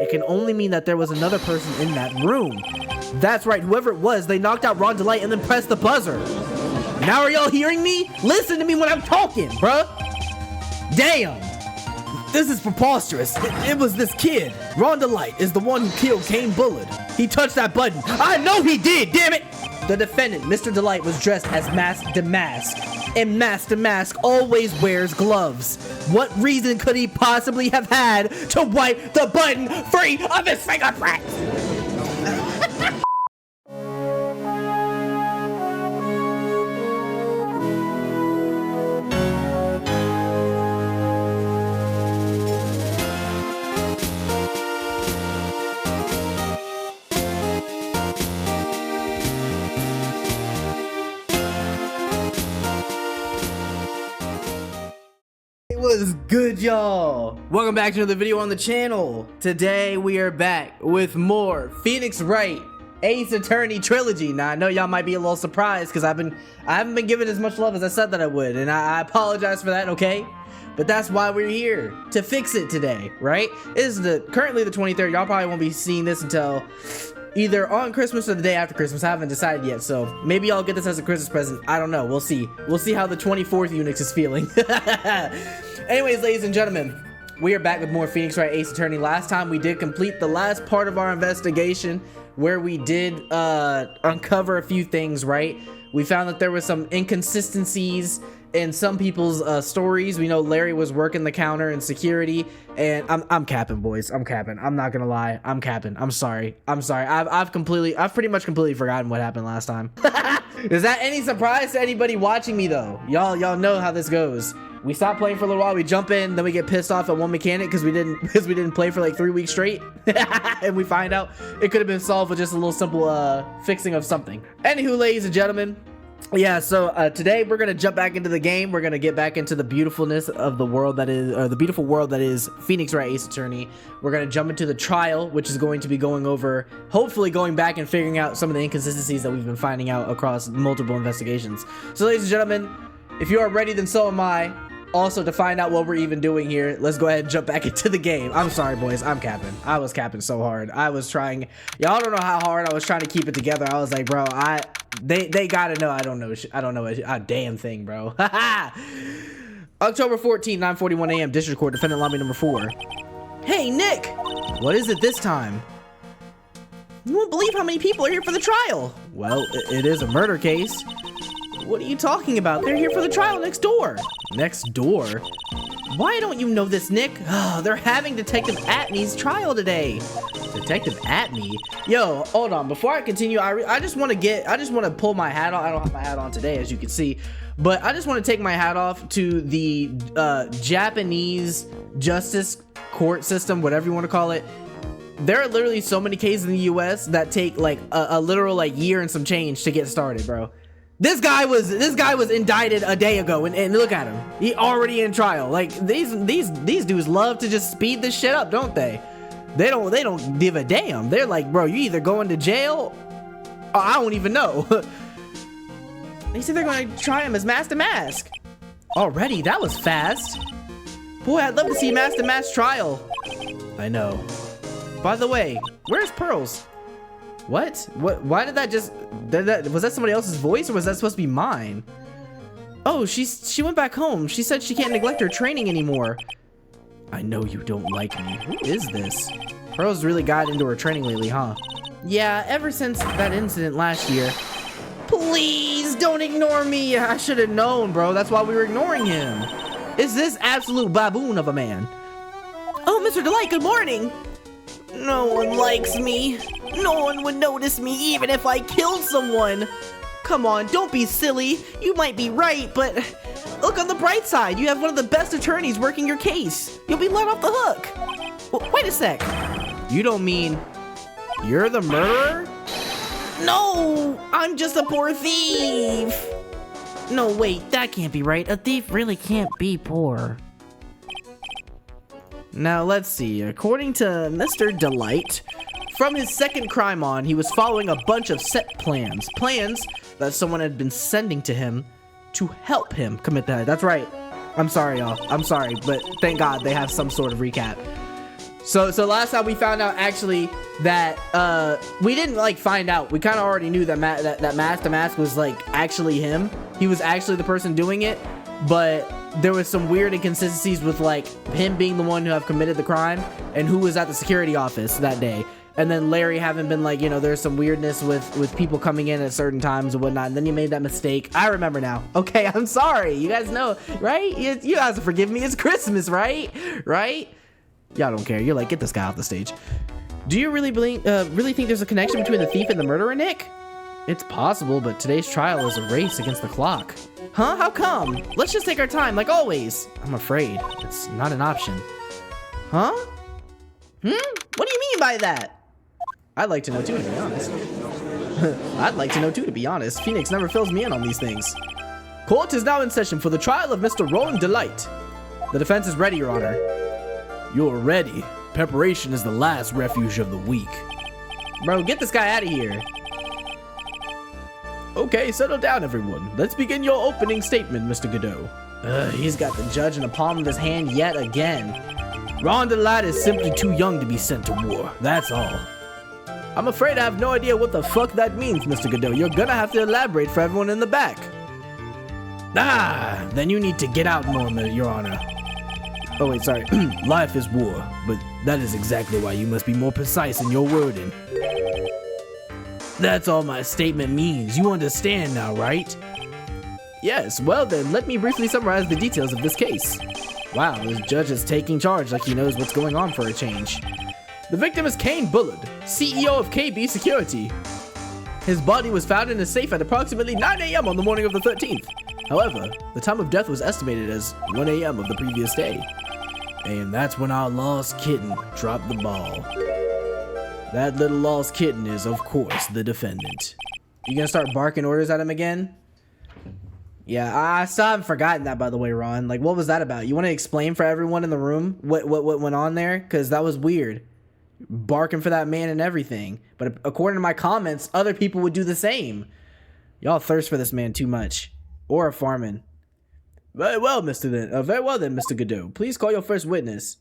It can only mean that there was another person in that room. That's right, whoever it was, they knocked out Ron Delight and then pressed the buzzer. Now are y'all hearing me? Listen to me when I'm talking, bruh. Damn. This is preposterous. It was this kid. Ron Delight is the one who killed Kane Bullard. He touched that button. I know he did, damn it. The defendant, Mr. Delight, was dressed as Mask Damask. And Mask Damask always wears gloves. What reason could he possibly have had to wipe the button free of his fingerprints? What's good, y'all? Welcome back to another video on the channel. Today we are back with more Phoenix Wright Ace Attorney Trilogy. Now I know y'all might be a little surprised because I haven't been given as much love as I said that I would, and I apologize for that, okay? But that's why we're here, to fix it today, right? It is currently the 23rd. Y'all probably won't be seeing this until either on Christmas or the day after Christmas. I haven't decided yet, so maybe I'll get this as a Christmas present. I don't know. We'll see. We'll see how the 24th Unix is feeling. Anyways, ladies and gentlemen, we are back with more Phoenix Wright Ace Attorney. Last time we did complete the last part of our investigation where we did uncover a few things, right? We found that there were some inconsistencies in some people's stories. We know Larry was working the counter in security, and I'm capping, boys. I'm capping. I'm not gonna lie. I'm capping. I'm sorry. I've pretty much completely forgotten what happened last time. Is that any surprise to anybody watching me though? Y'all know how this goes. We stop playing for a little while, we jump in, then we get pissed off at one mechanic because we didn't play for like 3 weeks straight. And we find out it could have been solved with just a little simple fixing of something. Anywho, ladies and gentlemen, yeah, so today we're gonna jump back into the game. We're gonna get back into the beautifulness of the world that is, or the beautiful world that is Phoenix Wright Ace Attorney. We're gonna jump into the trial, which is going to be going over, hopefully going back and figuring out some of the inconsistencies that we've been finding out across multiple investigations. So ladies and gentlemen, if you are ready, then so am I. Also, to find out what we're even doing here, let's go ahead and jump back into the game. I'm sorry, boys. I'm capping. I was capping so hard. I was trying. Y'all don't know how hard I was trying to keep it together. I was like, bro, they gotta know I don't know a damn thing, bro. October 14th, 9:41 a.m. District Court, defendant lobby number 4. Hey, Nick. What is it this time? You won't believe how many people are here for the trial. Well, it is a murder case. What are you talking about? They're here for the trial next door. Next door? Why don't you know this, Nick? Oh, they're having Detective Atmey's trial today. Detective Atmey? Yo, hold on. Before I continue, I just want to pull my hat off. I don't have my hat on today, as you can see. But I just want to take my hat off to the Japanese justice court system, whatever you want to call it. There are literally so many cases in the US that take like a literal like year and some change to get started, bro. This guy was indicted a day ago, and look at him. He already in trial. Like these dudes love to just speed this shit up, don't they? They don't give a damn. They're like, bro, you either going to jail or I don't even know. They said they're gonna try him as Mask Damask. Already? That was fast. Boy, I'd love to see Mask Damask's trial. I know. By the way, where's Pearls? What? Why did that just... was that somebody else's voice, or was that supposed to be mine? Oh, she went back home. She said she can't neglect her training anymore. I know you don't like me. Who is this? Pearl's really got into her training lately, huh? Yeah, ever since that incident last year. Please don't ignore me. I should have known, bro. That's why we were ignoring him. Is this absolute baboon of a man? Oh, Mr. Delight, good morning. No one likes me. No one would notice me even if I killed someone. Come on, don't be silly. You might be right, but look on the bright side. You have one of the best attorneys working your case. You'll be let off the hook. Wait a sec. You don't mean you're the murderer? No, I'm just a poor thief. No, wait, that can't be right. A thief really can't be poor. Now, let's see. According to Mr. Delight, from his second crime on, he was following a bunch of set plans. Plans that someone had been sending to him to help him commit that. That's right. I'm sorry, y'all. I'm sorry, but thank God they have some sort of recap. So last time we found out actually that we didn't like find out. We kind of already knew that that Mask to Mask was like actually him. He was actually the person doing it, but there was some weird inconsistencies with like him being the one who have committed the crime and who was at the security office that day. And then Larry having been like, you know, there's some weirdness with people coming in at certain times and whatnot. And then you made that mistake. I remember now. Okay, I'm sorry. You guys know, right? You guys will forgive me. It's Christmas, right? Right? Y'all don't care. You're like, get this guy off the stage. Do you really think there's a connection between the thief and the murderer, Nick? It's possible, but today's trial is a race against the clock. Huh? How come? Let's just take our time, like always. I'm afraid it's not an option. Huh? What do you mean by that? I'd like to know too, to be honest. I'd like to know too, to be honest. Phoenix never fills me in on these things. Court is now in session for the trial of Mr. Rowan Delight. The defense is ready, Your Honor. You're ready. Preparation is the last refuge of the weak. Bro, get this guy out of here. Okay, settle down, everyone. Let's begin your opening statement, Mr. Godot. He's got the judge in the palm of his hand yet again. Rowan Delight is simply too young to be sent to war. That's all. I'm afraid I have no idea what the fuck that means, Mr. Godot. You're gonna have to elaborate for everyone in the back. Ah, then you need to get out more, Your Honor. Oh wait, sorry. Life is war, but that is exactly why you must be more precise in your wording. That's all my statement means. You understand now, right? Yes, well then, let me briefly summarize the details of this case. Wow, this judge is taking charge like he knows what's going on for a change. The victim is Kane Bullard, CEO of KB Security. His body was found in a safe at approximately 9 a.m. on the morning of the 13th. However, the time of death was estimated as 1 a.m. of the previous day. And that's when our lost kitten dropped the ball. That little lost kitten is, of course, the defendant. You gonna start barking orders at him again? Yeah, I still haven't forgotten that, by the way, Ron. Like, what was that about? You want to explain for everyone in the room what went on there? Because that was weird. Barking for that man and everything. But according to my comments, other people would do the same. Y'all thirst for this man too much. Or a Farman. Very well, then, Mr. Godot. Please call your first witness.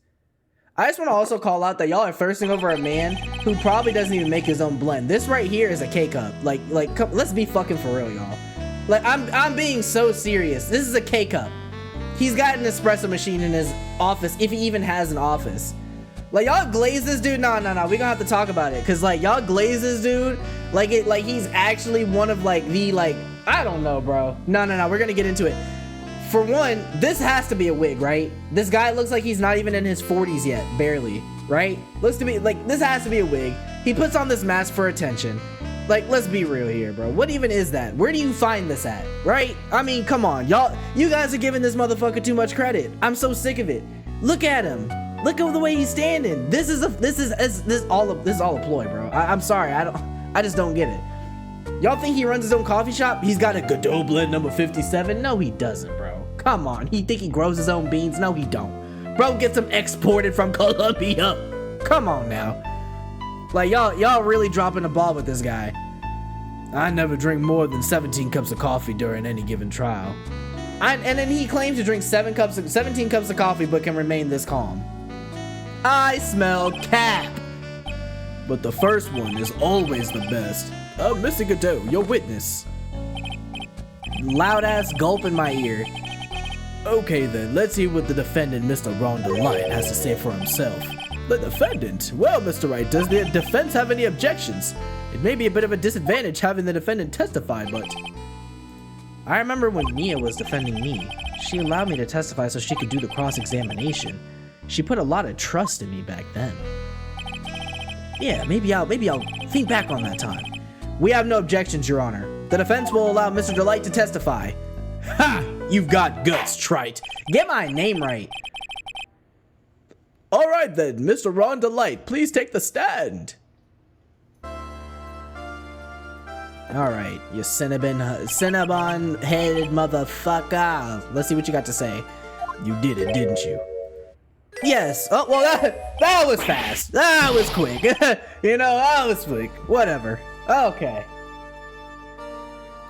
I just want to also call out that y'all are thirsting over a man who probably doesn't even make his own blend. This right here is a K-cup. Like, come, let's be fucking for real, y'all. Like, I'm being so serious. This is a K-cup. He's got an espresso machine in his office, if he even has an office. Like, y'all glaze this dude? No. We gonna have to talk about it. Cause like, y'all glaze this dude like he's actually one of like the, like, I don't know, bro. No. We're gonna get into it. For one, this has to be a wig, right? This guy looks like he's not even in his 40s yet, barely, right? Looks to me like this has to be a wig. He puts on this mask for attention. Like, let's be real here, bro. What even is that? Where do you find this at, right? I mean, come on, y'all. You guys are giving this motherfucker too much credit. I'm so sick of it. Look at him. Look at the way he's standing. This is all a ploy, bro. I'm sorry. I just don't get it. Y'all think he runs his own coffee shop? He's got a Godot blend number 57. No, he doesn't, bro. Come on. He think he grows his own beans? No, he don't. Bro gets them exported from Colombia. Come on now. Like, y'all really dropping the ball with this guy. I never drink more than 17 cups of coffee during any given trial. And then he claims to drink 17 cups of coffee but can remain this calm. I smell cap. But the first one is always the best. Mr. Godot, your witness. Loud ass gulp in my ear. Okay then, let's hear what the defendant, Mr. Rowan Delight, has to say for himself. The defendant? Well, Mr. Wright, does the defense have any objections? It may be a bit of a disadvantage having the defendant testify, but... I remember when Mia was defending me. She allowed me to testify so she could do the cross-examination. She put a lot of trust in me back then. Yeah, maybe I'll think back on that time. We have no objections, Your Honor. The defense will allow Mr. Delight to testify. Ha! You've got guts, trite. Get my name right. All right then, Mr. Rowan Delight, please take the stand. All right, you Cinnabon-headed motherfucker. Let's see what you got to say. You did it, didn't you? Yes. Oh, well, that was fast. That was quick. You know, that was quick. Whatever. Okay.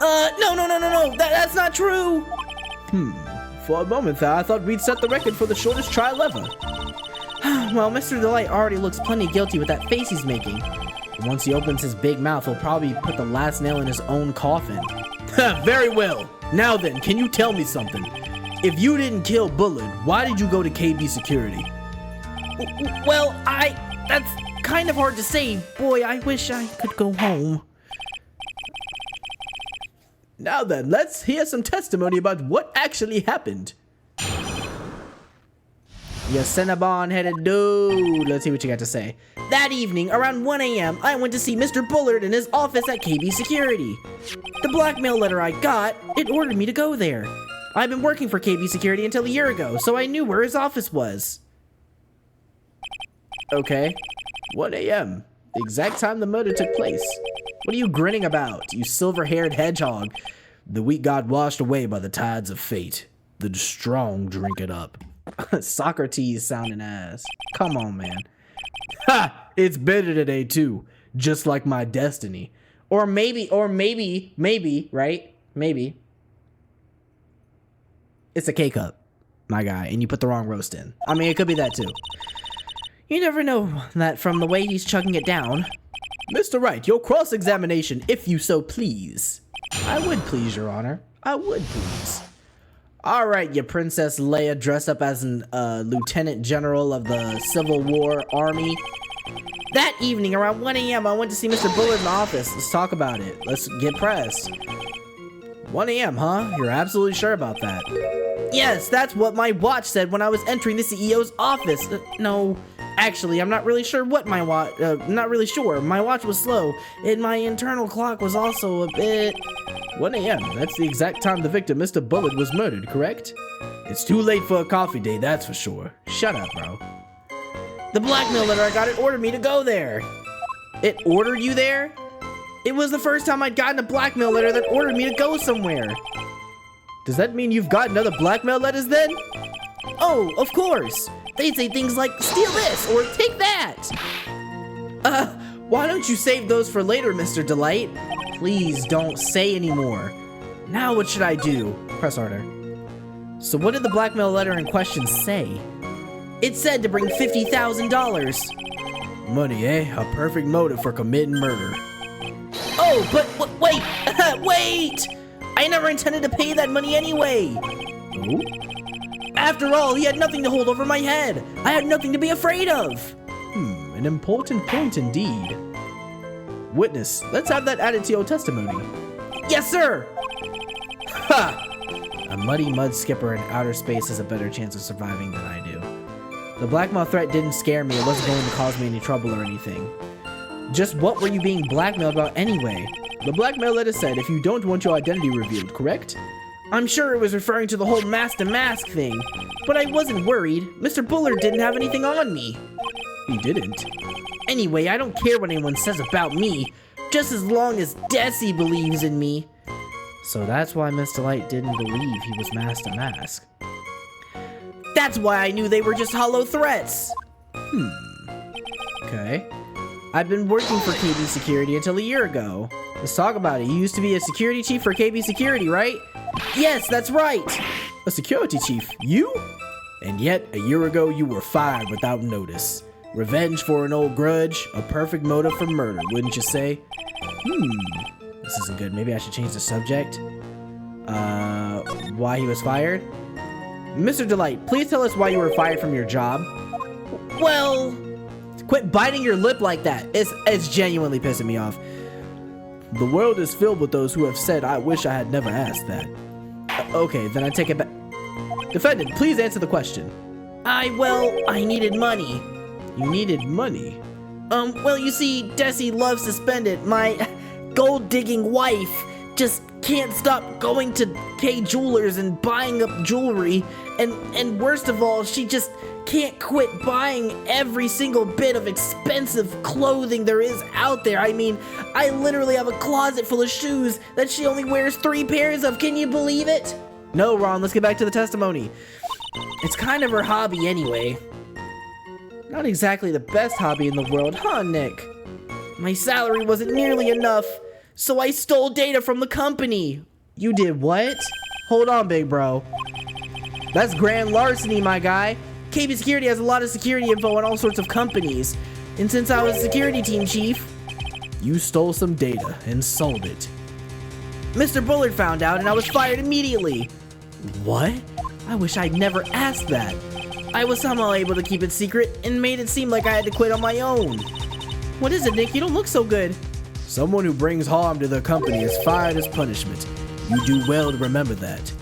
No. That's not true. For a moment there, I thought we'd set the record for the shortest trial ever. Well, Mr. Delight already looks plenty guilty with that face he's making. Once he opens his big mouth, he'll probably put the last nail in his own coffin. Very well. Now then, can you tell me something? If you didn't kill Bullard, why did you go to KB Security? Well, that's kind of hard to say. Boy, I wish I could go home. Now then, let's hear some testimony about what actually happened. You Cinnabon-headed dude. Let's see what you got to say. That evening, around 1 a.m., I went to see Mr. Bullard in his office at KB Security. The blackmail letter I got, it ordered me to go there. I've been working for KB Security until a year ago, so I knew where his office was. Okay. 1 a.m. The exact time the murder took place. What are you grinning about, you silver-haired hedgehog? The weak got washed away by the tides of fate. The strong drink it up. Socrates sounding ass. Come on, man. Ha! It's better today, too. Just like my destiny. Or maybe, right? Maybe. It's a K-cup, my guy, and you put the wrong roast in. I mean, it could be that, too. You never know that from the way he's chugging it down. Mr. Wright, your cross-examination, if you so please. I would please, Your Honor. I would please. Alright, you Princess Leia dressed up as an Lieutenant General of the Civil War Army. That evening, around 1 a.m., I went to see Mr. Bullard in the office. Let's talk about it. Let's get pressed. 1 a.m., huh? You're absolutely sure about that? Yes, that's what my watch said when I was entering the CEO's office. No, actually, I'm not really sure what my watch... not really sure. My watch was slow, and my internal clock was also a bit... 1 a.m. That's the exact time the victim, Mr. Bullard, was murdered, correct? It's too late for a coffee date, that's for sure. Shut up, bro. The blackmail letter I got, it ordered me to go there. It ordered you there? It was the first time I'd gotten a blackmail letter that ordered me to go somewhere. Does that mean you've gotten other blackmail letters then? Oh, of course. They'd say things like, steal this, or take that. Why don't you save those for later, Mr. Delight? Please don't say anymore. Now what should I do? Press harder. So what did the blackmail letter in question say? It said to bring $50,000. Money, eh? A perfect motive for committing murder. Oh, but wait! Wait! I never intended to pay that money anyway! Oh? After all, he had nothing to hold over my head! I had nothing to be afraid of! An important point indeed. Witness, let's have that added to your testimony. Yes, sir! Ha! A muddy mud skipper in outer space has a better chance of surviving than I do. The blackmail threat didn't scare me. It wasn't going to cause me any trouble or anything. Just what were you being blackmailed about anyway? The blackmail letter said if you don't want your identity revealed, correct? I'm sure it was referring to the whole mask to mask thing, but I wasn't worried. Mr. Bullard didn't have anything on me. He didn't? Anyway, I don't care what anyone says about me, just as long as Desi believes in me. So that's why Mr. Light didn't believe he was mask to mask. That's why I knew they were just hollow threats. Okay. I've been working for KB Security until a year ago. Let's talk about it. You used to be a security chief for KB Security, right? Yes, that's right. A security chief? You? And yet, a year ago, you were fired without notice. Revenge for an old grudge, a perfect motive for murder, wouldn't you say? This isn't good. Maybe I should change the subject. Why he was fired? Mr. Delight, please tell us why you were fired from your job. Well, quit biting your lip like that. It's genuinely pissing me off. The world is filled with those who have said, I wish I had never asked that. Okay, then I take it back. Defendant, please answer the question. I needed money. You needed money? Well, you see, Desi loves to spend it. My gold-digging wife just can't stop going to K Jewelers and buying up jewelry. And worst of all, she just can't quit buying every single bit of expensive clothing there is out there. I mean, I literally have a closet full of shoes that she only wears 3 pairs of. Can you believe it? No, Ron, let's get back to the testimony. It's kind of her hobby anyway. Not exactly the best hobby in the world, huh, Nick? My salary wasn't nearly enough, so I stole data from the company. You did what? Hold on, big bro. That's grand larceny, my guy. KB Security has a lot of security info on all sorts of companies. And since I was security team chief, you stole some data and sold it. Mr. Bullard found out and I was fired immediately. What? I wish I'd never asked that. I was somehow able to keep it secret and made it seem like I had to quit on my own. What is it, Nick? You don't look so good. Someone who brings harm to their company is fired as punishment. You do well to remember that.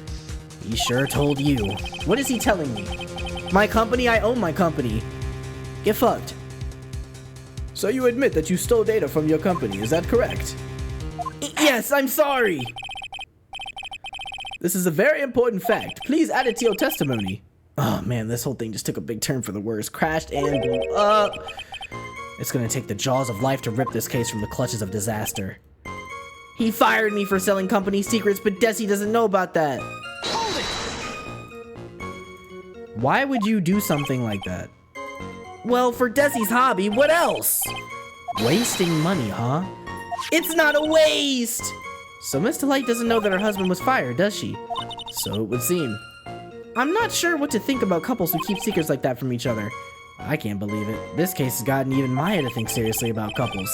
He sure told you. What is he telling me? My company? I own my company. Get fucked. So you admit that you stole data from your company, is that correct? Yes, I'm sorry. This is a very important fact. Please add it to your testimony. Oh man, this whole thing just took a big turn for the worse. Crashed and blew up. It's gonna take the jaws of life to rip this case from the clutches of disaster. He fired me for selling company secrets, but Desi doesn't know about that. Hold it! Why would you do something like that? Well, for Desi's hobby, what else? Wasting money, huh? It's not a waste! So Miss Delight doesn't know that her husband was fired, does she? So it would seem. I'm not sure what to think about couples who keep secrets like that from each other. I can't believe it. This case has gotten even Maya to think seriously about couples.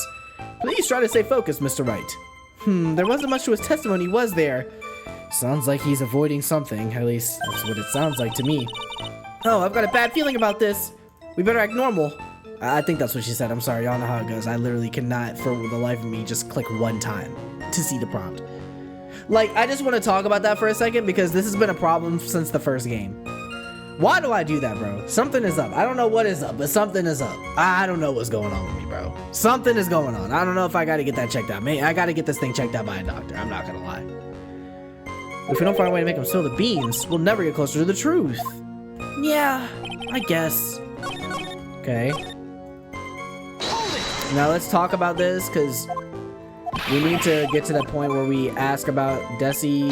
Please try to stay focused, Mr. Wright. There wasn't much to his testimony, was there? Sounds like he's avoiding something. At least, that's what it sounds like to me. Oh, I've got a bad feeling about this. We better act normal. I think that's what she said. I'm sorry, y'all know how it goes. I literally cannot, for the life of me, just click one time to see the prompt. Like, I just want to talk about that for a second because this has been a problem since the first game. Why do I do that, bro? Something is up. I don't know what is up, but something is up. I don't know what's going on with me, bro. Something is going on. I don't know if I got to get that checked out. I got to get this thing checked out by a doctor. I'm not going to lie. If we don't find a way to make him spill the beans, we'll never get closer to the truth. Yeah, I guess. Okay. Now let's talk about this, because we need to get to that point where we ask about Desi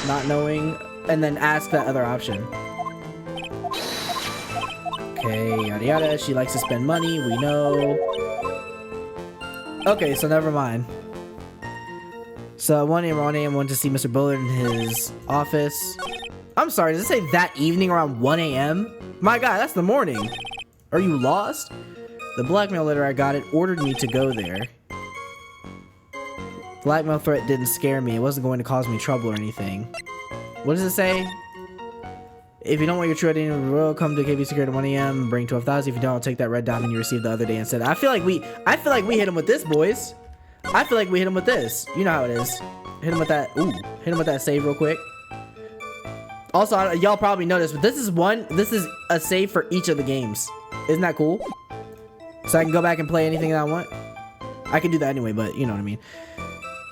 not knowing, and then ask that other option. Okay, yada yada, she likes to spend money, we know. Okay, so never mind. So 1 a.m. went to see Mr. Bullard in his office. I'm sorry, does it say that evening around 1 a.m.? My god, that's the morning. Are you lost? The blackmail letter I got, it ordered me to go there. Blackmail threat didn't scare me. It wasn't going to cause me trouble or anything. What does it say? If you don't want your true identity in the world, come to KB Security at 1 a.m. Bring 12,000. If you don't, take that red diamond you received the other day instead. I feel like we hit him with this, boys. I feel like we hit him with this. You know how it is. Hit him with that. Ooh, hit him with that save real quick. Also, y'all probably noticed, but this is a save for each of the games. Isn't that cool? So I can go back and play anything that I want. I can do that anyway, but you know what I mean.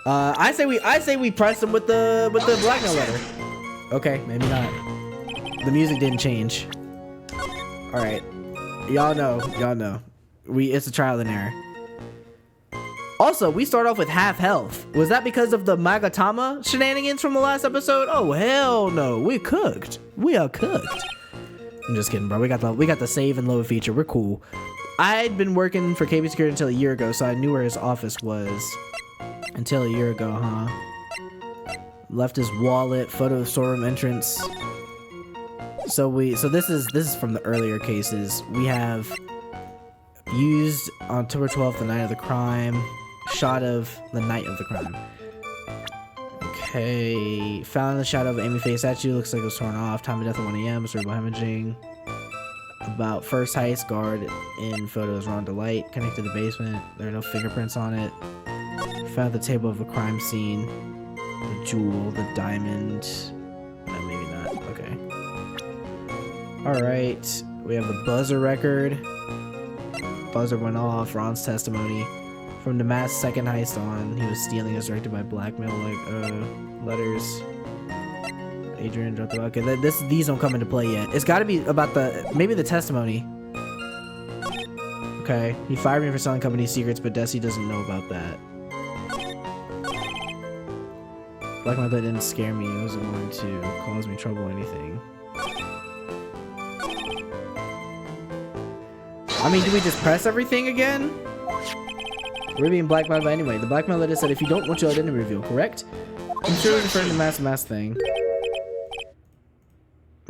I say we press him with the blackmail letter. Okay, maybe not. The music didn't change. All right, y'all know. It's a trial and error. Also, we start off with half health. Was that because of the Magatama shenanigans from the last episode? Oh hell no, we cooked. We are cooked. I'm just kidding, bro. We got the save and load feature. We're cool. I'd been working for KB Security until a year ago, so I knew where his office was. Until a year ago, huh? Left his wallet, photo of storeroom entrance. So this is from the earlier cases. We have used on October 12th, the night of the crime. Shot of the night of the crime. Okay. Found in the shadow of Amy Fey statue. Looks like it was torn off. Time of death at 1 a.m. Cerebral hemorrhaging. About first heist guard in photos Ron Delight. Connected to the basement. There are no fingerprints on it. Found the table of a crime scene. The jewel, the diamond. No, maybe not. Okay. Alright. We have the buzzer record. Buzzer went off. Ron's testimony. From the mass second heist on, he was stealing as directed by blackmail letters. Adrian dropped the okay. These don't come into play yet. It's got to be about maybe the testimony. Okay, he fired me for selling company secrets, but Desi doesn't know about that. Blackmail that didn't scare me. It wasn't going to cause me trouble or anything. I mean, do we just press everything again? We're being blackmailed by anyway. The blackmail letter said if you don't want your identity revealed, correct? I'm sure it's referring to the mass thing.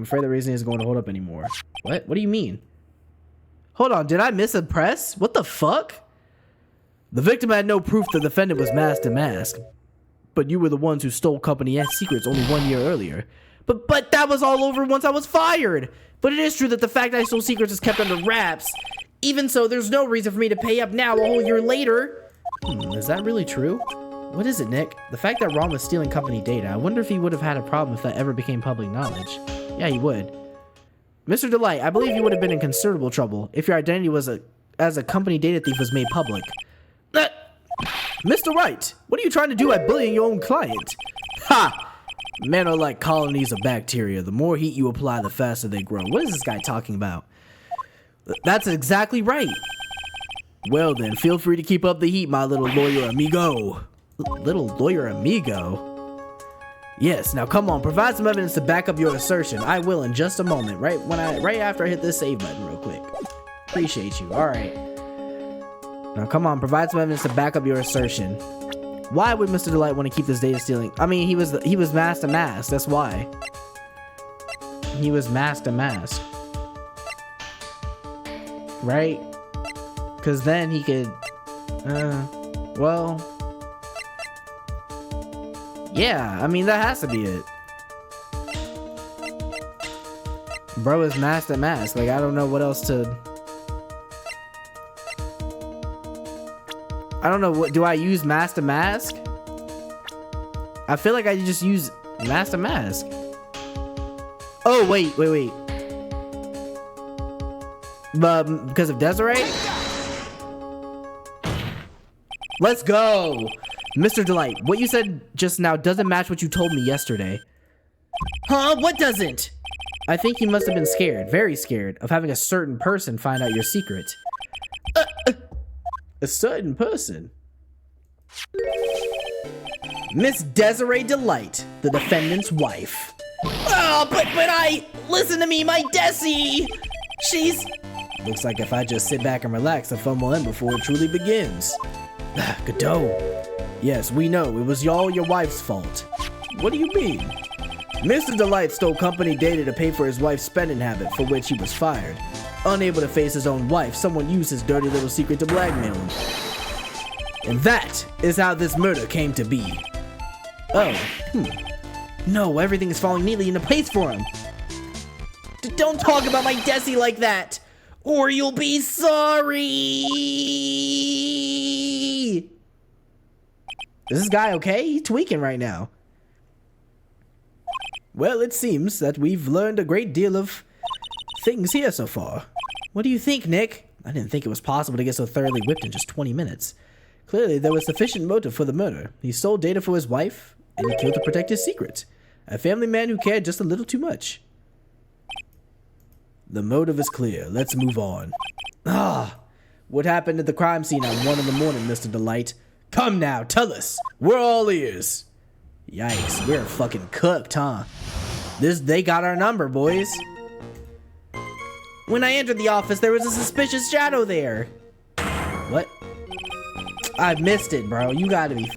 I'm afraid the reason isn't going to hold up anymore. What? What do you mean? Hold on, did I miss a press? What the fuck? The victim had no proof the defendant was masked to mask. But you were the ones who stole company secrets only 1 year earlier. But that was all over once I was fired. But it is true that the fact I stole secrets is kept under wraps. Even so, there's no reason for me to pay up now a whole year later. Is that really true? What is it, Nick? The fact that Ron was stealing company data, I wonder if he would have had a problem if that ever became public knowledge. Yeah, he would. Mr. Delight, I believe you would have been in considerable trouble if your identity was as a company data thief was made public. Mr. Wright, what are you trying to do by bullying your own client? Ha! Men are like colonies of bacteria. The more heat you apply, the faster they grow. What is this guy talking about? That's exactly right. Well then, feel free to keep up the heat, my little lawyer amigo. Little lawyer amigo? Yes, now come on, provide some evidence to back up your assertion. I will in just a moment, right after I hit this save button real quick. Appreciate you. Alright. Now come on, provide some evidence to back up your assertion. Why would Mr. Delight want to keep this data stealing? I mean, he was masked to mask, that's why. He was masked to mask. Right? Because then he could, well, yeah, I mean, that has to be it. Bro is masked to mask. Like, I don't know what else to... I don't know, what do I use mask to mask? I feel like I just use mask to mask. Oh, wait. But because of Desiree? Let's go! Mr. Delight, what you said just now doesn't match what you told me yesterday. Huh? What doesn't? I think you must have been scared, very scared, of having a certain person find out your secret. A certain person? Miss Desiree Delight, the defendant's wife. Oh, but listen to me, my Desi! She's... Looks like if I just sit back and relax, the fun will end before it truly begins. Godot. Yes, we know, it was all your wife's fault. What do you mean? Mr. Delight stole company data to pay for his wife's spending habit, for which he was fired. Unable to face his own wife, someone used his dirty little secret to blackmail him. And that is how this murder came to be. Oh, No, everything is falling neatly into place for him. Don't talk about my Desi like that, or you'll be sorry! Is this guy okay? He's tweaking right now. Well, it seems that we've learned a great deal of things here so far. What do you think, Nick? I didn't think it was possible to get so thoroughly whipped in just 20 minutes. Clearly, there was sufficient motive for the murder. He stole data for his wife, and he killed to protect his secret. A family man who cared just a little too much. The motive is clear. Let's move on. What happened at the crime scene at 1 in the morning, Mr. Delight? Come now, tell us. We're all ears. Yikes, we're fucking cooked, huh? They got our number, boys. When I entered the office, there was a suspicious shadow there. What? I missed it, bro. You gotta be...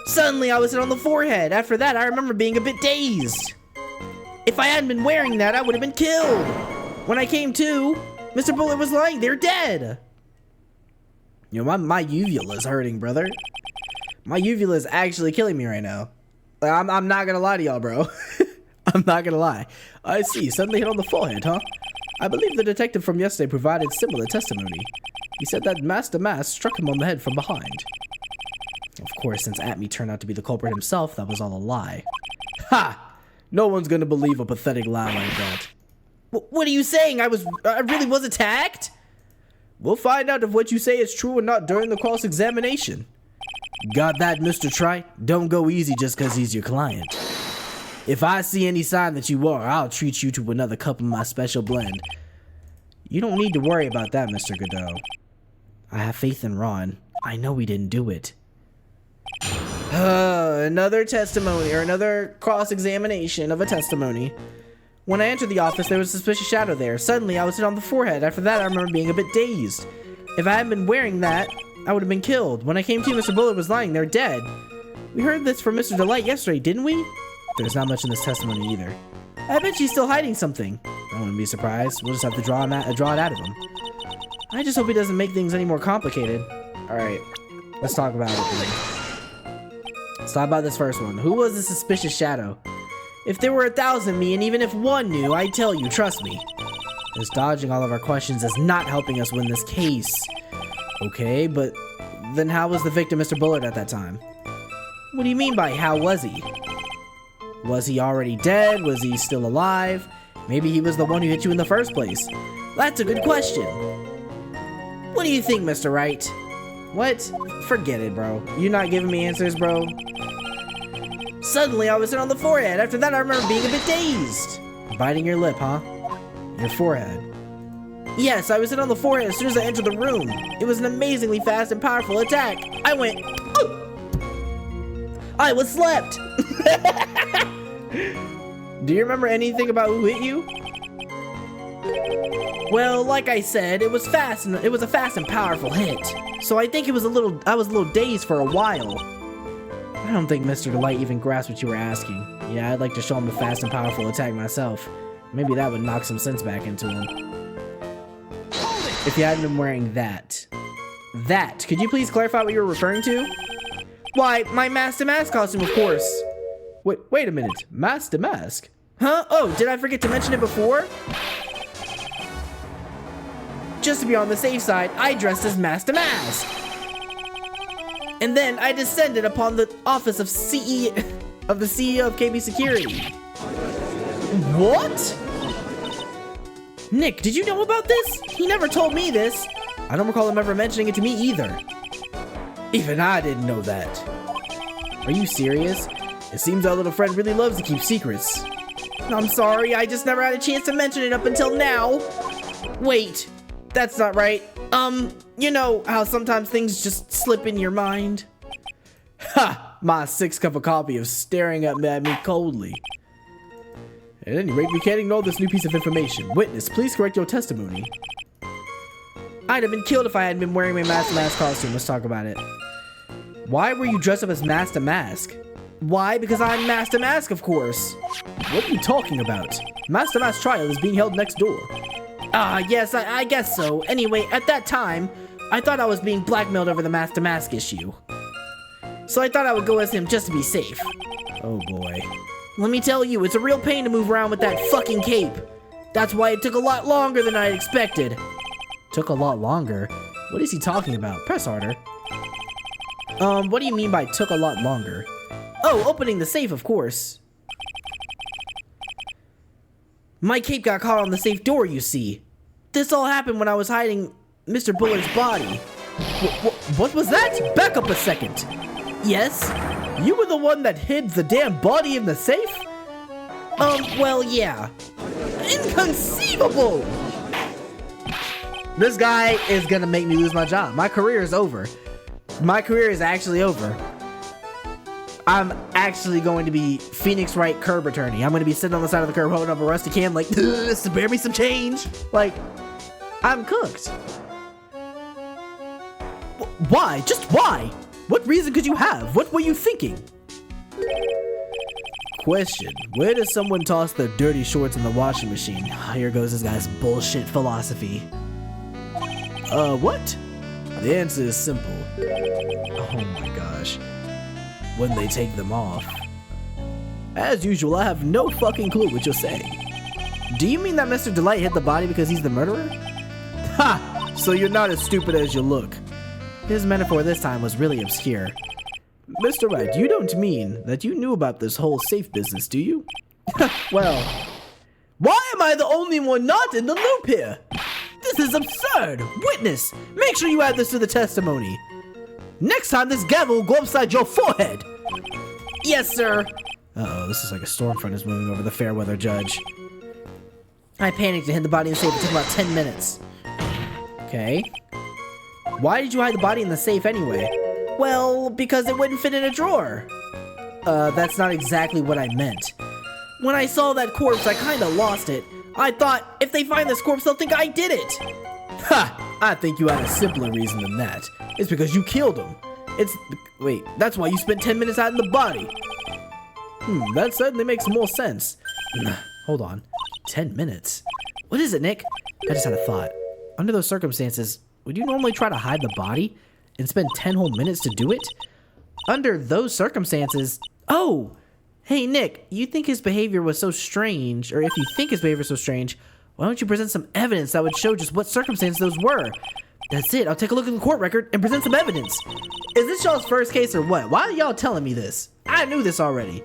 Suddenly, I was hit on the forehead. After that, I remember being a bit dazed. If I hadn't been wearing that, I would have been killed. When I came to, Mr. Bullard was lying there dead. You know, my uvula's hurting, brother. My uvula is actually killing me right now. I'm not gonna lie to y'all, bro. I'm not gonna lie. I see, suddenly hit on the forehead, huh? I believe the detective from yesterday provided similar testimony. He said that Master Mask struck him on the head from behind. Of course, since Atmey turned out to be the culprit himself, that was all a lie. Ha! No one's gonna believe a pathetic lie like that. What are you saying? I really was attacked? We'll find out if what you say is true or not during the cross-examination. Got that, Mr. Trite? Don't go easy just because he's your client. If I see any sign that you are, I'll treat you to another cup of my special blend. You don't need to worry about that, Mr. Godot. I have faith in Ron. I know he didn't do it. Another testimony, or another cross-examination of a testimony. When I entered the office, there was a suspicious shadow there. Suddenly, I was hit on the forehead. After that, I remember being a bit dazed. If I hadn't been wearing that, I would have been killed. When I came to, Mr. Bullard was lying there dead. We heard this from Mr. Delight yesterday, didn't we? There's not much in this testimony either. I bet she's still hiding something. I wouldn't be surprised. We'll just have to draw it out of him. I just hope he doesn't make things any more complicated. Alright, let's talk about it. Let's talk about this first one. Who was the suspicious shadow? If there were 1,000 me, and even if one knew, I'd tell you, trust me. This dodging all of our questions is not helping us win this case. Okay, but then how was the victim Mr. Bullard at that time? What do you mean by how was he? Was he already dead? Was he still alive? Maybe he was the one who hit you in the first place. That's a good question. What do you think, Mr. Wright? What? Forget it, bro. You're not giving me answers, bro. Suddenly, I was hit on the forehead. After that, I remember being a bit dazed. Biting your lip, huh? Your forehead. Yes, I was hit on the forehead as soon as I entered the room. It was an amazingly fast and powerful attack. I went... I was slapped. Do you remember anything about who hit you? Well, like I said, it was fast and it was a fast and powerful hit. So I think I was a little dazed for a while. I don't think Mr. Delight even grasped what you were asking. Yeah, I'd like to show him the fast and powerful attack myself. Maybe that would knock some sense back into him. If you hadn't been wearing that. That. Could you please clarify what you were referring to? Why, my Mask to Mask costume, of course. Wait a minute. Mask to Mask? Huh? Oh, did I forget to mention it before? Just to be on the safe side, I dressed as Mask to Mask. And then I descended upon the office of the CEO of KB Security. What? Nick, did you know about this? He never told me this. I don't recall him ever mentioning it to me either. Even I didn't know that. Are you serious? It seems our little friend really loves to keep secrets. I'm sorry, I just never had a chance to mention it up until now. Wait, that's not right. You know how sometimes things just slip in your mind? Ha! My 6th cup of coffee is staring at me coldly. At any rate, we can't ignore this new piece of information. Witness, please correct your testimony. I'd have been killed if I hadn't been wearing my Mask to Mask costume. Let's talk about it. Why were you dressed up as Mask to Mask? Why? Because I'm Mask to Mask, of course. What are you talking about? Mask to Mask trial is being held next door. Yes, I guess so. Anyway, at that time, I thought I was being blackmailed over the Mask to Mask issue. So I thought I would go as him just to be safe. Oh boy. Let me tell you, it's a real pain to move around with that fucking cape. That's why it took a lot longer than I expected. Took a lot longer? What is he talking about? Press harder. What do you mean by took a lot longer? Oh, opening the safe, of course. My cape got caught on the safe door, you see. This all happened when I was hiding Mr. Bullard's body. What was that? Back up a second. Yes? You were the one that hid the damn body in the safe? Well, yeah. Inconceivable! This guy is gonna make me lose my job. My career is over. My career is actually over. I'm actually going to be Phoenix Wright curb attorney. I'm going to be sitting on the side of the curb holding up a rusty can like, spare me some change. Like, I'm cooked. Why? Just why? What reason could you have? What were you thinking? Question. Where does someone toss their dirty shorts in the washing machine? Here goes this guy's bullshit philosophy. What? The answer is simple. Oh my gosh. When they take them off. As usual, I have no fucking clue what you're saying. Do you mean that Mr. Delight hit the body because he's the murderer? Ha! So you're not as stupid as you look. His metaphor this time was really obscure. Mr. Wright, you don't mean that you knew about this whole safe business, do you? Well, why am I the only one not in the loop here? This is absurd! Witness, make sure you add this to the testimony. Next time, this gavel will go upside your forehead. Yes, sir. Uh-oh, this is like a storm front is moving over the fair weather judge. I panicked and hid the body in the safe. It took about 10 minutes. Okay. Why did you hide the body in the safe anyway? Well, because it wouldn't fit in a drawer. That's not exactly what I meant. When I saw that corpse, I kinda lost it. I thought, if they find this corpse, they'll think I did it. Ha! I think you had a simpler reason than that. It's because you killed him. Wait, that's why you spent 10 minutes hiding the body. That certainly makes more sense. Hold on. 10 minutes? What is it, Nick? I just had a thought. Under those circumstances, would you normally try to hide the body and spend 10 whole minutes to do it? Under those circumstances... Oh! Hey, Nick, you think his behavior was so strange, or if you think his behavior was so strange, why don't you present some evidence that would show just what circumstances those were? That's it. I'll take a look at the court record and present some evidence. Is this y'all's first case or what? Why are y'all telling me this? I knew this already.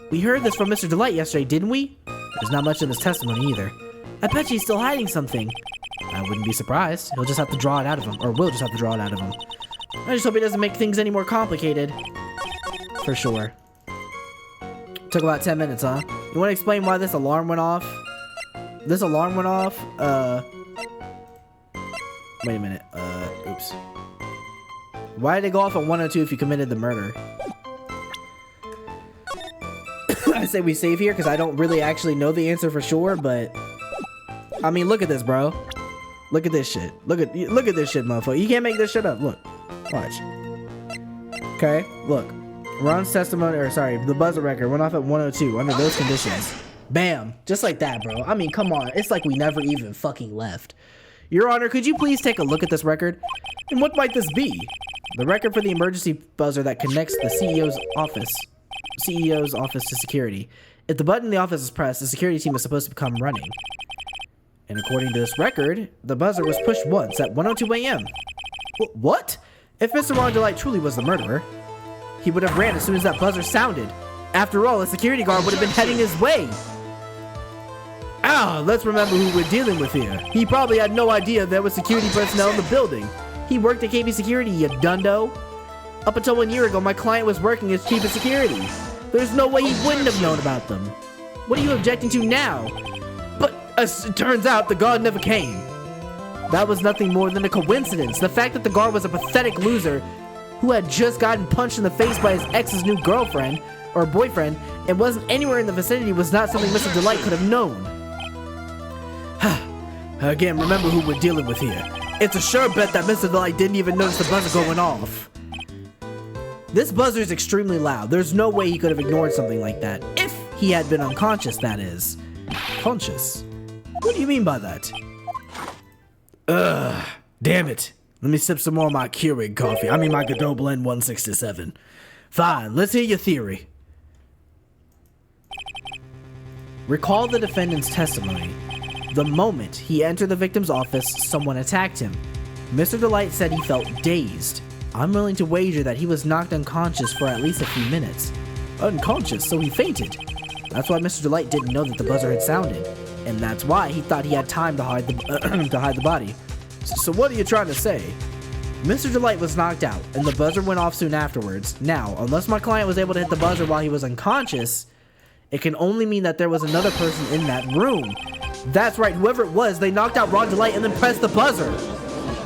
We heard this from Mr. Delight yesterday, didn't we? There's not much in his testimony either. I bet he's still hiding something. I wouldn't be surprised. He'll just have to draw it out of him, or we'll just have to draw it out of him. I just hope he doesn't make things any more complicated. For sure. Took about 10 minutes, huh? You want to explain why this alarm went off? This alarm went off, wait a minute, oops. Why did it go off at 102 if you committed the murder? I say we save here because I don't really actually know the answer for sure, but... I mean, look at this, bro. Look at this shit. Look at this shit, motherfucker. You can't make this shit up. Look. Watch. Okay, look. Ron's testimony, or sorry, the buzzer record went off at 102 under those conditions. Bam. Just like that, bro. I mean, come on. It's like we never even fucking left. Your Honor, could you please take a look at this record? And what might this be? The record for the emergency buzzer that connects the CEO's office to security. If the button in the office is pressed, the security team is supposed to become running. And according to this record, the buzzer was pushed once at 1:02 a.m. What? If Mr. Ron Delight truly was the murderer, he would have ran as soon as that buzzer sounded. After all, a security guard would have been heading his way. Let's remember who we're dealing with here. He probably had no idea there was security personnel in the building. He worked at KB Security, you dundo. Up until 1 year ago, my client was working as chief of security. There's no way he wouldn't have known about them. What are you objecting to now? But as it turns out, the guard never came. That was nothing more than a coincidence. The fact that the guard was a pathetic loser who had just gotten punched in the face by his ex's new girlfriend or boyfriend and wasn't anywhere in the vicinity was not something Mr. Delight could have known. Again, remember who we're dealing with here. It's a sure bet that Mr. Delight didn't even notice the buzzer going off. This buzzer is extremely loud. There's no way he could have ignored something like that. If he had been unconscious, that is. Conscious? What do you mean by that? Damn it. Let me sip some more of my Keurig coffee. I mean my Godot Blend 167. Fine, let's hear your theory. Recall the defendant's testimony. The moment he entered the victim's office, someone attacked him. Mr. Delight said he felt dazed. I'm willing to wager that he was knocked unconscious for at least a few minutes. Unconscious, so he fainted. That's why Mr. Delight didn't know that the buzzer had sounded. And that's why he thought he had time to hide the body. So what are you trying to say? Mr. Delight was knocked out, and the buzzer went off soon afterwards. Now, unless my client was able to hit the buzzer while he was unconscious, it can only mean that there was another person in that room. That's right, whoever it was, they knocked out Ron Delight and then pressed the buzzer.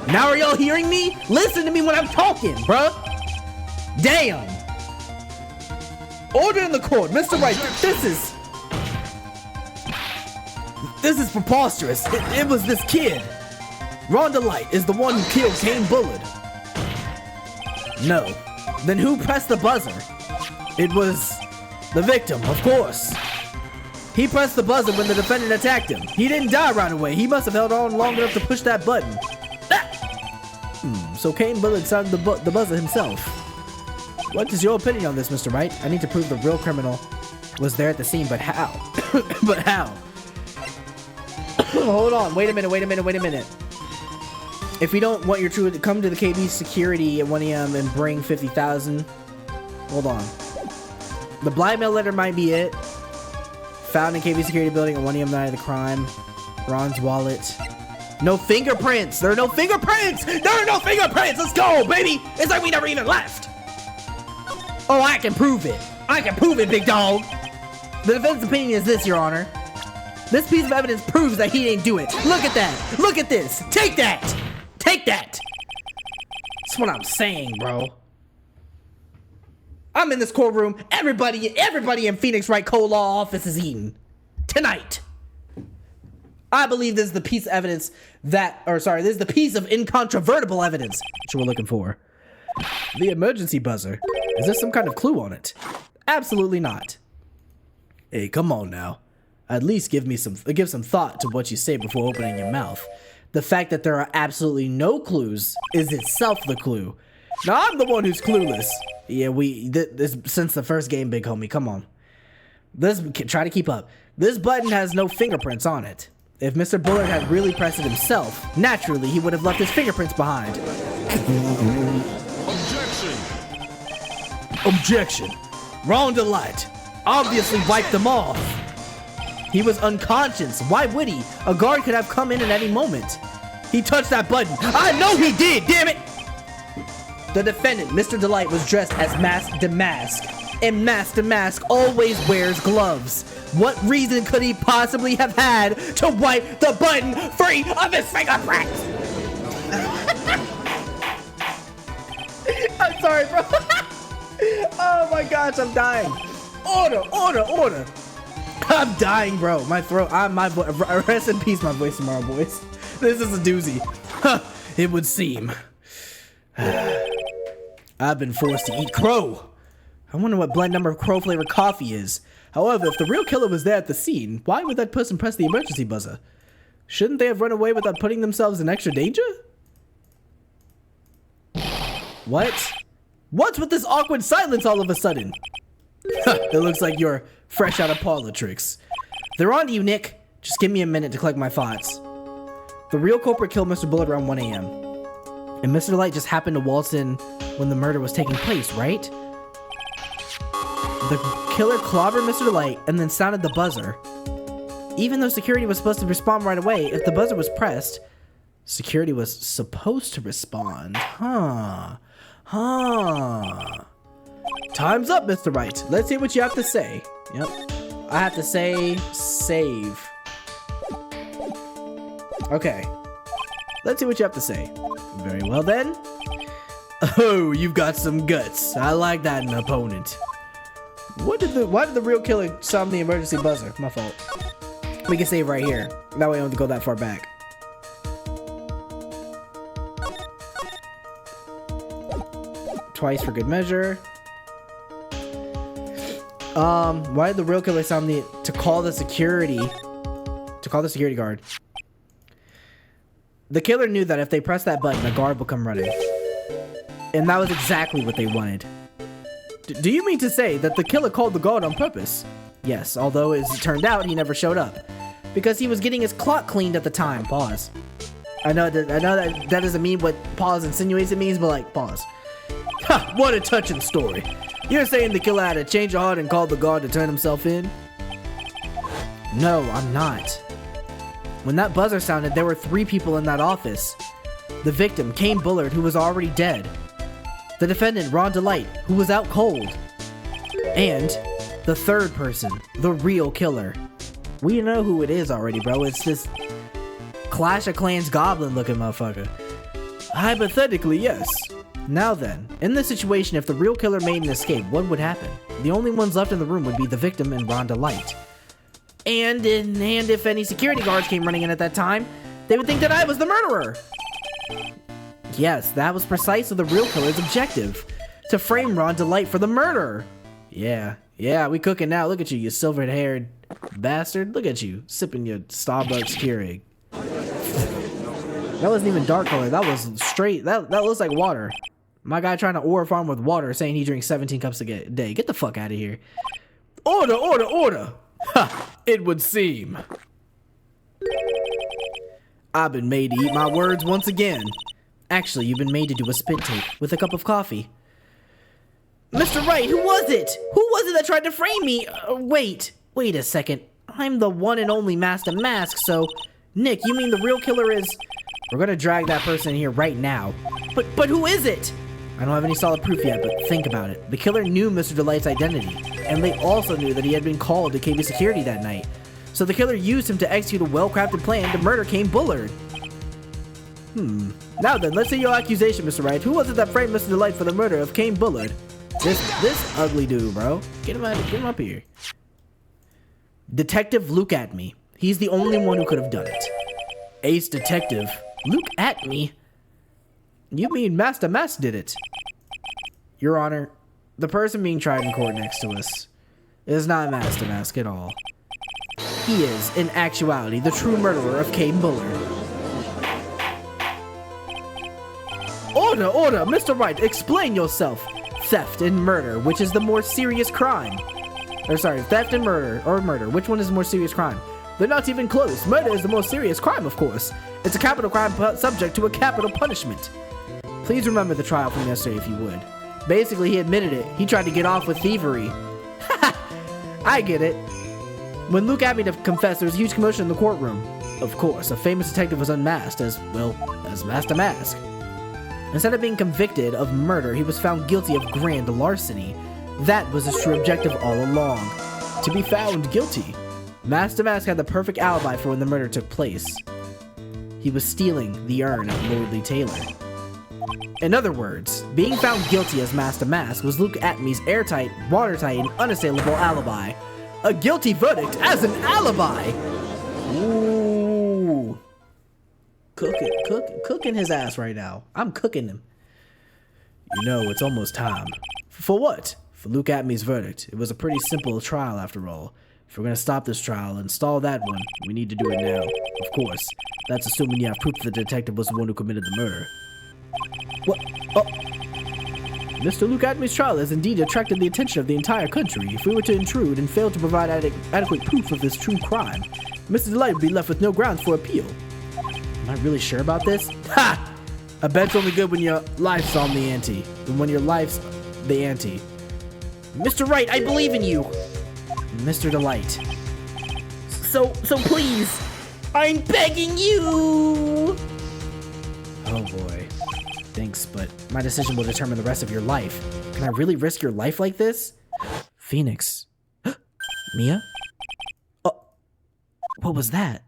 Now are y'all hearing me? Listen to me when I'm talking, bruh. Damn. Order in the court. Mr. Wright, this is preposterous. It was this kid. Ron Delight is the one who killed Kane Bullard. No. Then who pressed the buzzer? It was the victim, of course. He pressed the buzzer when the defendant attacked him. He didn't die right away. He must have held on long enough to push that button. So Kane Bullard sounded the buzzer himself. What is your opinion on this, Mr. Wright? I need to prove the real criminal was there at the scene, but how? But how? Hold on, wait a minute. If we don't want your truth to come to the KB security at 1 a.m. and bring 50,000, hold on. The blackmail letter might be it. Found in KB security building at 1 a.m. night of the crime. Ron's wallet. No fingerprints. There are no fingerprints. Let's go, baby. It's like we never even left. Oh, I can prove it, big dog. The defense's opinion is this, Your Honor. This piece of evidence proves that he didn't do it. Look at that. Look at this. Take that. That's what I'm saying, bro. I'm in this courtroom. Everybody in Phoenix Wright Co-Law office is eating. Tonight. I believe this is the piece of evidence this is the piece of incontrovertible evidence that you were looking for. The emergency buzzer. Is there some kind of clue on it? Absolutely not. Hey, come on now. At least give some thought to what you say before opening your mouth. The fact that there are absolutely no clues is itself the clue. Now I'm the one who's clueless. Yeah, this since the first game, big homie. Come on. Try to keep up. This button has no fingerprints on it. If Mr. Bullard had really pressed it himself, naturally he would have left his fingerprints behind. Objection. Ron Delight obviously wiped them off. He was unconscious. Why would he? A guard could have come in at any moment. He touched that button. I know he did, damn it! The defendant, Mr. Delight, was dressed as Mask to Mask. And Mask to Mask always wears gloves. What reason could he possibly have had to wipe the button free of his fingerprints? I'm sorry, bro. Oh my gosh, I'm dying. Order. I'm dying, bro. My throat, rest in peace, my voice tomorrow, boys. This is a doozy. It would seem. I've been forced to eat crow. I wonder what blend number of crow flavored coffee is. However, if the real killer was there at the scene, why would that person press the emergency buzzer? Shouldn't they have run away without putting themselves in extra danger? What? What's with this awkward silence all of a sudden? It looks like you're fresh out of parlor tricks. They're on to you, Nick. Just give me a minute to collect my thoughts. The real culprit killed Mr. Bullard around 1 a.m. And Mr. Light just happened to waltz in when the murder was taking place, right? The killer clobbered Mr. Light and then sounded the buzzer. Even though security was supposed to respond right away, if the buzzer was pressed, security was supposed to respond. Huh. Time's up, Mr. Wright. Let's see what you have to say. Yep. I have to say save. Okay. Let's see what you have to say. Very well then. Oh, you've got some guts. I like that in an opponent. Why did the real killer sound the emergency buzzer? My fault. We can save right here. That way I don't have to go that far back. Twice for good measure. Why did the real killer sound to call the security guard? The killer knew that if they pressed that button, a guard would come running. And that was exactly what they wanted. Do you mean to say that the killer called the guard on purpose? Yes, although as it turned out, he never showed up. Because he was getting his clock cleaned at the time. Pause. I know that doesn't mean what pause insinuates it means, but like, pause. Ha! What a touching story. You're saying the killer had a change of heart and called the guard to turn himself in? No, I'm not. When that buzzer sounded, there were 3 people in that office. The victim, Kane Bullard, who was already dead. The defendant, Ron Delight, who was out cold. And the third person, the real killer. We know who it is already, bro. It's this Clash of Clans goblin looking motherfucker. Hypothetically, yes. Now then, in this situation, if the real killer made an escape, what would happen? The only ones left in the room would be the victim and Ron Delight. And if any security guards came running in at that time, they would think that I was the murderer. Yes, that was precisely the real killer's objective. To frame Ron Delight for the murder. Yeah, we cooking now. Look at you, you silver-haired bastard. Look at you, sipping your Starbucks Keurig. That wasn't even dark color. That was straight. That looks like water. My guy trying to ore farm with water saying he drinks 17 cups a day. Get the fuck out of here. Order. Ha, it would seem. I've been made to eat my words once again. Actually, you've been made to do a spit take with a cup of coffee. Mr. Wright, who was it? Who was it that tried to frame me? Wait a second. I'm the one and only Master Mask, so... Nick, you mean the real killer is... We're gonna drag that person in here right now. But who is it? I don't have any solid proof yet, but think about it. The killer knew Mr. Delight's identity, and they also knew that he had been called to KB security that night. So the killer used him to execute a well-crafted plan to murder Kane Bullard. Now then, let's see your accusation, Mr. Wright. Who was it that framed Mr. Delight for the murder of Kane Bullard? This ugly dude, bro. Get him up here. Detective Luke Atmey. He's the only one who could have done it. Ace Detective Luke Atmey? You mean Master Mask did it? Your Honor, the person being tried in court next to us is not Master Mask at all. He is, in actuality, the true murderer of Kay Bullard. Order, Mr. Wright, explain yourself. Theft and murder, which is the more serious crime? Or sorry, theft and murder, which one is the more serious crime? They're not even close. Murder is the most serious crime, of course. It's a capital crime subject to a capital punishment. Please remember the trial from yesterday if you would. Basically, he admitted it. He tried to get off with thievery. I get it. When Luke Atmey confessed, there was a huge commotion in the courtroom. Of course, a famous detective was unmasked as Master Mask. Instead of being convicted of murder, he was found guilty of grand larceny. That was his true objective all along. To be found guilty. Master Mask had the perfect alibi for when the murder took place. He was stealing the urn of Lordly Taylor. In other words, being found guilty as Master Mask was Luke Atmey's airtight, watertight, and unassailable alibi. A guilty verdict as an alibi! Ooh. Cooking his ass right now. I'm cooking him. You know, it's almost time. For what? For Luke Atmey's verdict. It was a pretty simple trial after all. If we're gonna stop this trial and stall that one, we need to do it now. Of course. That's assuming you have proof the detective was the one who committed the murder. What? Oh. Mr. Luke Atmey's trial has indeed attracted the attention of the entire country. If we were to intrude and fail to provide adequate proof of this true crime, Mr. Delight would be left with no grounds for appeal. Am I really sure about this? Ha! I bet it's only good when your life's on the ante. And when your life's the ante. Mr. Wright, I believe in you! Mr. Delight. So please, I'm begging you! Oh boy. Thanks, but my decision will determine the rest of your life. Can I really risk your life like this? Phoenix. Mia? Oh, what was that?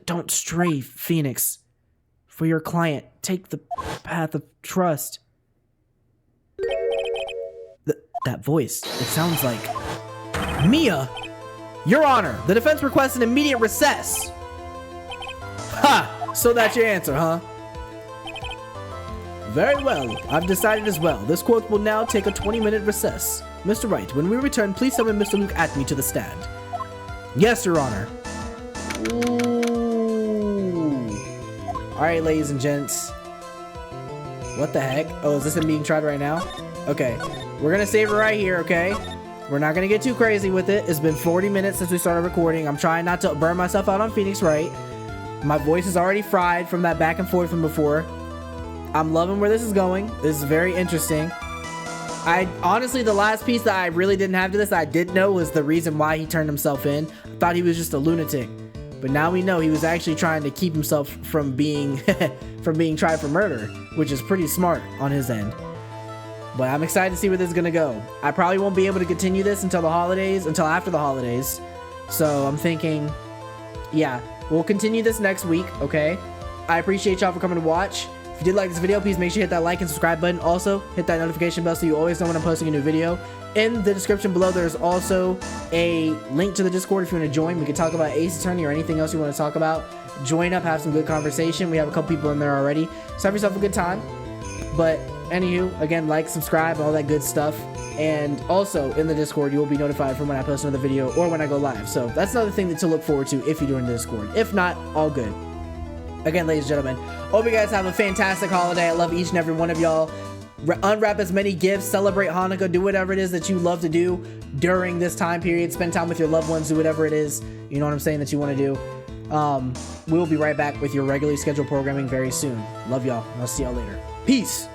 Don't stray, Phoenix. For your client, take the path of trust. That voice, it sounds like... Mia! Your Honor, the defense requests an immediate recess. Ha! So that's your answer, huh? Very well. I've decided as well. This court will now take a 20-minute recess. Mr. Wright, when we return, please summon Mr. Luke Atmey to the stand. Yes, Your Honor. Ooh. Alright, ladies and gents. What the heck? Oh, is this him being tried right now? Okay. We're gonna save it right here, okay? We're not gonna get too crazy with it. It's been 40 minutes since we started recording. I'm trying not to burn myself out on Phoenix Wright. My voice is already fried from that back and forth from before. I'm loving where this is going. This is very interesting. Honestly, the last piece that I really didn't have to this, I did know was the reason why he turned himself in. I thought he was just a lunatic. But now we know he was actually trying to keep himself from being tried for murder, which is pretty smart on his end. But I'm excited to see where this is gonna go. I probably won't be able to continue this until after the holidays. So I'm thinking, yeah, we'll continue this next week, okay? I appreciate y'all for coming to watch. If you did like this video, please make sure you hit that like and subscribe button. Also, hit that notification bell so you always know when I'm posting a new video. In the description below, there's also a link to the Discord if you want to join. We can talk about Ace Attorney or anything else you want to talk about. Join up, have some good conversation. We have a couple people in there already. So have yourself a good time. But anywho, again, like, subscribe, all that good stuff. And also, in the Discord, you will be notified from when I post another video or when I go live. So that's another thing to look forward to if you join the Discord. If not, all good. Again, ladies and gentlemen, hope you guys have a fantastic holiday. I love each and every one of y'all. Unwrap as many gifts, celebrate Hanukkah, do whatever it is that you love to do during this time period. Spend time with your loved ones, do whatever it is, you know what I'm saying, that you want to do. We'll be right back with your regularly scheduled programming very soon. Love y'all, and I'll see y'all later. Peace!